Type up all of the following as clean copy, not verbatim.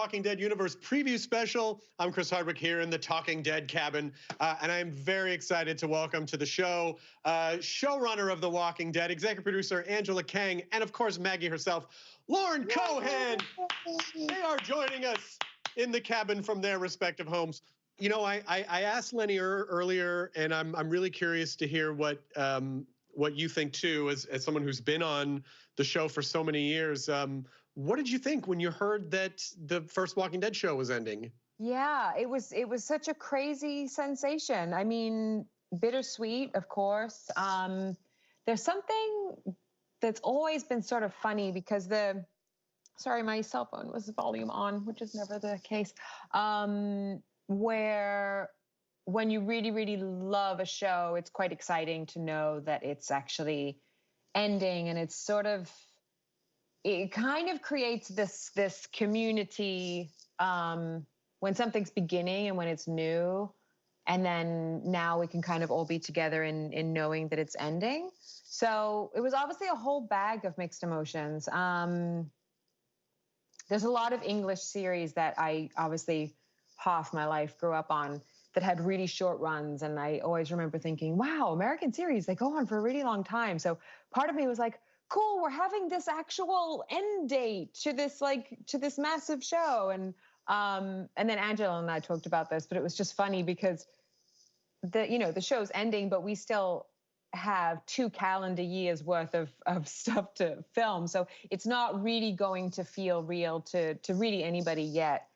Walking Dead Universe preview special. I'm Chris Hardwick here in the Talking Dead cabin, and I'm very excited to welcome to the show showrunner of The Walking Dead, executive producer Angela Kang, and of course Maggie herself, Lauren Cohan. They are joining us in the cabin from their respective homes. You know, I asked Lenny earlier, and I'm really curious to hear what you think too, as someone who's been on the show for so many years. What did you think when you heard that the first Walking Dead show was ending? Yeah, it was such a crazy sensation. I mean, bittersweet, of course. There's something that's always been sort of funny because sorry, my cell phone was volume on, which is never the case. Where when you really, really love a show, it's quite exciting to know that it's actually ending, and it's it kind of creates this community when something's beginning and when it's new, and then now we can kind of all be together in knowing that it's ending. So it was obviously a whole bag of mixed emotions. There's a lot of English series that I obviously half my life grew up on that had really short runs. And I always remember thinking, wow, American series, they go on for a really long time. So part of me was like, cool, we're having this actual end date to this massive show. And then Angela and I talked about this, but it was just funny because the show's ending, but we still have 2 calendar years worth of stuff to film. So it's not really going to feel real to really anybody yet.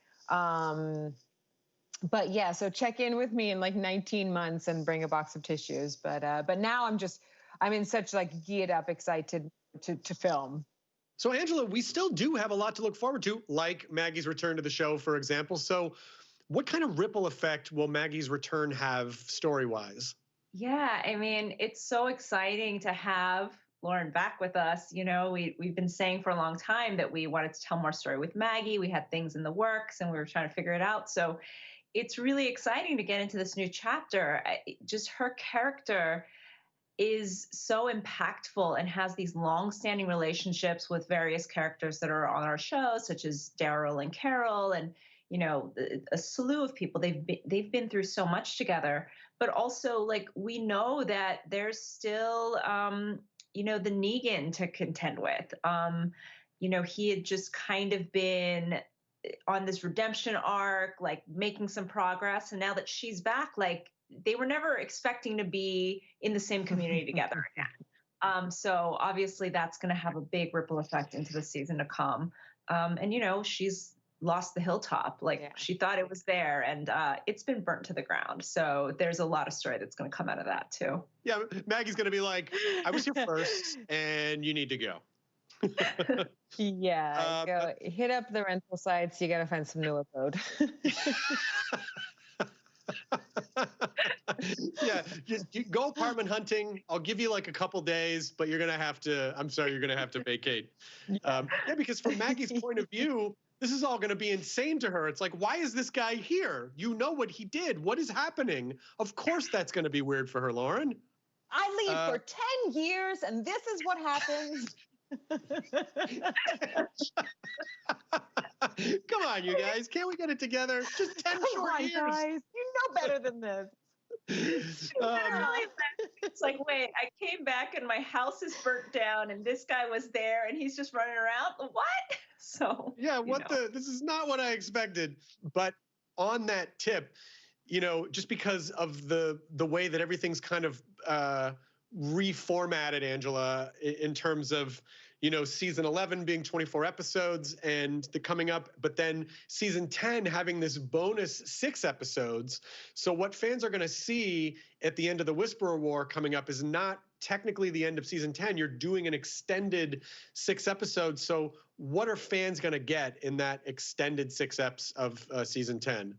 But yeah, so check in with me in like 19 months and bring a box of tissues. But now I'm in such like geared up, excited to film. So Angela, we still do have a lot to look forward to, like Maggie's return to the show, for example. So what kind of ripple effect will Maggie's return have story-wise? Yeah, I mean, it's so exciting to have Lauren back with us. You know, we've been saying for a long time that we wanted to tell more story with Maggie. We had things in the works and we were trying to figure it out. So it's really exciting to get into this new chapter. Just her character is so impactful and has these long-standing relationships with various characters that are on our show, such as Daryl and Carol, and a slew of people. They've been through so much together, but also like we know that there's still the Negan to contend with. He had just kind of been on this redemption arc, like making some progress, and now that she's back, like they were never expecting to be in the same community together again. So obviously that's going to have a big ripple effect into the season to come. And she's lost the hilltop. She thought it was there, and it's been burnt to the ground. So there's a lot of story that's going to come out of that too. Yeah, Maggie's going to be like, I was here first and you need to go. Yeah, go hit up the rental sites. You got to find some new abode. Yeah, you go apartment hunting. I'll give you like a couple days, but you're going to have to vacate. Yeah, because from Maggie's point of view, this is all going to be insane to her. It's like, why is this guy here? You know what he did. What is happening? Of course that's going to be weird for her, Lauren. I leave for 10 years and this is what happens. Come on, you guys. Can't we get it together? Just 10 short years. Guys. You know better than this. It's like, wait, I came back and my house is burnt down and this guy was there and he's just running around. What? So yeah, this is not what I expected. But on that tip, just because of the way that everything's kind of reformatted, Angela, in terms of season 11 being 24 episodes and the coming up, but then season 10 having this bonus 6 episodes. So what fans are going to see at the end of the Whisperer War coming up is not technically the end of season 10. You're doing an extended 6 episodes. So what are fans going to get in that extended 6 eps of season 10?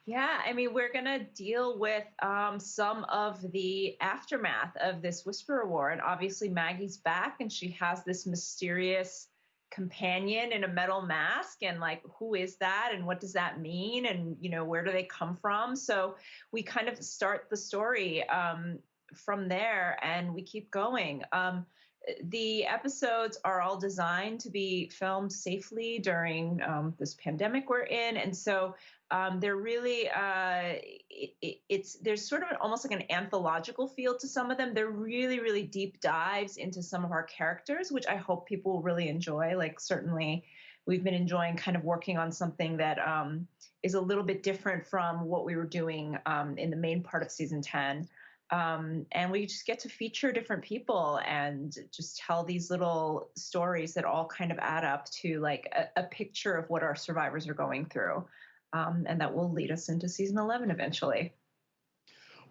Yeah, I mean, we're going to deal with some of the aftermath of this Whisperer War. And obviously Maggie's back and she has this mysterious companion in a metal mask. And like, who is that? And what does that mean? And, where do they come from? So we kind of start the story from there and we keep going. the episodes are all designed to be filmed safely during this pandemic we're in, and so they're really it's there's sort of almost like an anthological feel to some of them. They're really really deep dives into some of our characters, which I hope people will really enjoy. Like certainly, we've been enjoying kind of working on something that is a little bit different from what we were doing in the main part of season 10. And we just get to feature different people and just tell these little stories that all kind of add up to like a picture of what our survivors are going through. And that will lead us into season 11 eventually.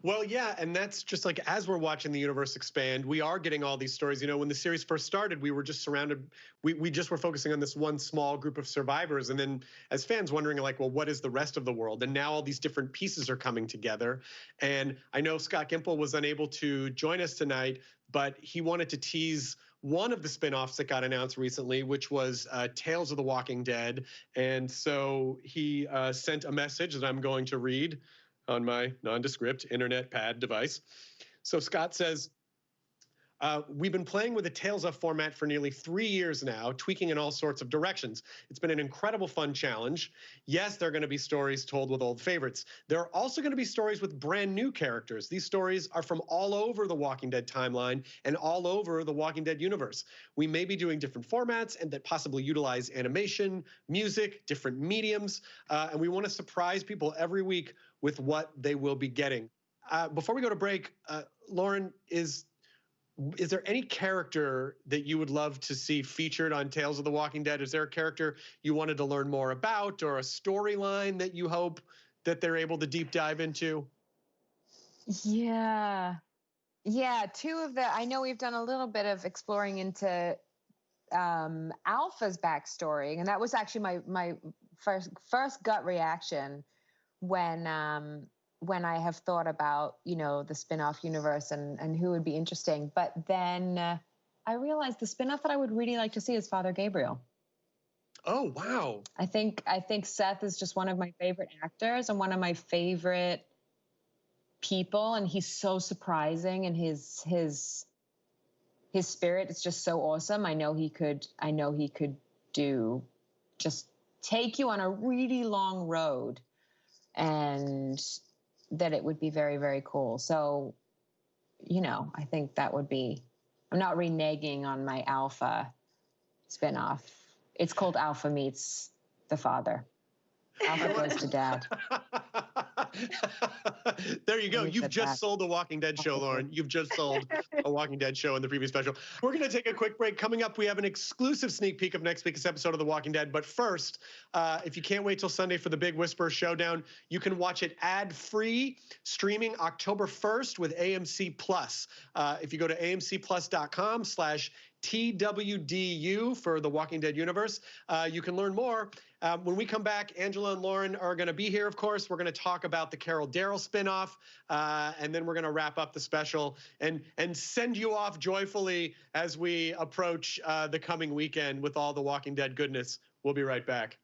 Well, yeah, and that's just like as we're watching the universe expand, we are getting all these stories. You know, when the series first started, we were just surrounded, we just were focusing on this one small group of survivors. And then as fans wondering like, well, what is the rest of the world? And now all these different pieces are coming together. And I know Scott Gimple was unable to join us tonight, but he wanted to tease one of the spinoffs that got announced recently, which was Tales of the Walking Dead. And so he sent a message that I'm going to read on my nondescript internet pad device. So Scott says, we've been playing with the Tales of format for nearly 3 years now, tweaking in all sorts of directions. It's been an incredible fun challenge. Yes, there are going to be stories told with old favorites. There are also going to be stories with brand new characters. These stories are from all over the Walking Dead timeline and all over the Walking Dead universe. We may be doing different formats and that possibly utilize animation, music, different mediums, and we want to surprise people every week with what they will be getting. Before we go to break, Lauren, is there any character that you would love to see featured on Tales of the Walking Dead? Is there a character you wanted to learn more about or a storyline that you hope that they're able to deep dive into? Yeah. Two of the, I know we've done a little bit of exploring into Alpha's backstory. And that was actually my first gut reaction when I have thought about, the spin-off universe and who would be interesting. But then I realized the spin-off that I would really like to see is Father Gabriel. Oh, wow. I think Seth is just one of my favorite actors and one of my favorite people. And he's so surprising, and his spirit is just so awesome. I know he could do just take you on a really long road, and that it would be very, very cool. So, I think that would be, I'm not reneging on my Alpha spinoff. It's called Alpha Meets the Father. Alpha goes to Dad. There you go. You've just sold a Walking Dead show, Lauren. You've just sold a Walking Dead show in the previous special. We're going to take a quick break. Coming up, we have an exclusive sneak peek of next week's episode of The Walking Dead. But first, if you can't wait till Sunday for the Big Whisperer Showdown, you can watch it ad-free, streaming October 1st with AMC Plus. If you go to amcplus.com/TWDU for the Walking Dead universe, you can learn more. When we come back, Angela and Lauren are going to be here, of course. We're going to talk about the Carol Daryl spinoff, and then we're going to wrap up the special and send you off joyfully as we approach the coming weekend with all the Walking Dead goodness. We'll be right back.